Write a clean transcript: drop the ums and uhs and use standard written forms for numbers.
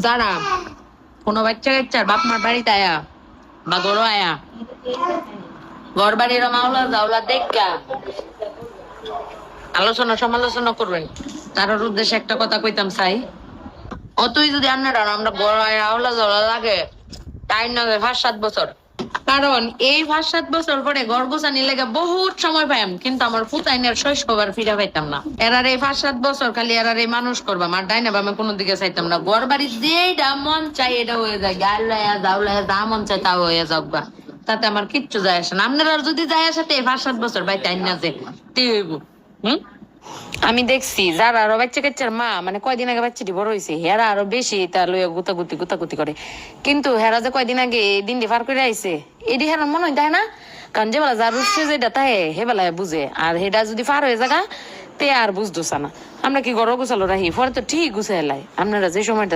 যারা কোনো বাচ্চা কাচ্চার বাপ মার বাড়িতে আয়া বা গরো আয়া ঘর বাড়ির মাওলা জাওলা দেখা আলোচনা সমালোচনা করবেন, তার উদ্দেশ্যে একটা কথা কইতাম চাই। অতই যদি আপনারা আমরা বড় আওলা জাওলা লাগে তাই না 5-7 বছর, কারণ এই 5-7 বছর পরে ঘর গোছানি লেগে বহুত সময় পাইম, কিন্তু আমার ফুতাইনের শৈশবার ফিরে পাইতাম না। এরার এই 5-7 বছর খালি এরার এই মানুষ করবাম, আর ডাইনা বামে কোনো দিকে চাইতাম না। ঘর বাড়ি যেটা মন চাই এটা হয়ে যায়, গাল লায়া দাউলায়া যা মন চাই তা হয়ে যাক বা, তাতে আমার কিচ্ছু যায় আসে না। আপনারা যদি যায় আসে এই 5-7 বছর বাইতে আইন না যে হইব। হম, আমি দেখছি যারা আরো বাচ্চা কাচ্চার মা, মানে কয়দিন আগে বাচ্চাটি বড় হয়েছে, হেরা আরো বেশি তা লইয়া গুতাগুতি করে। কিন্তু হেরা যে কয়দিন আগে এই দিনটি পার করে আইছে, এটি হেরা মনে হয় তাই না, কারণ যে বেলা যার উঠছে যেটা তাই হে বেলায় বুঝে, আর হেটা যদি পার হয়ে জায়গা তে আর বুঝতেছে না। আমরা কি গড় গুছালো রাহি পরে তো ঠিক গুছাই লাই, আপনারা যে সময়টা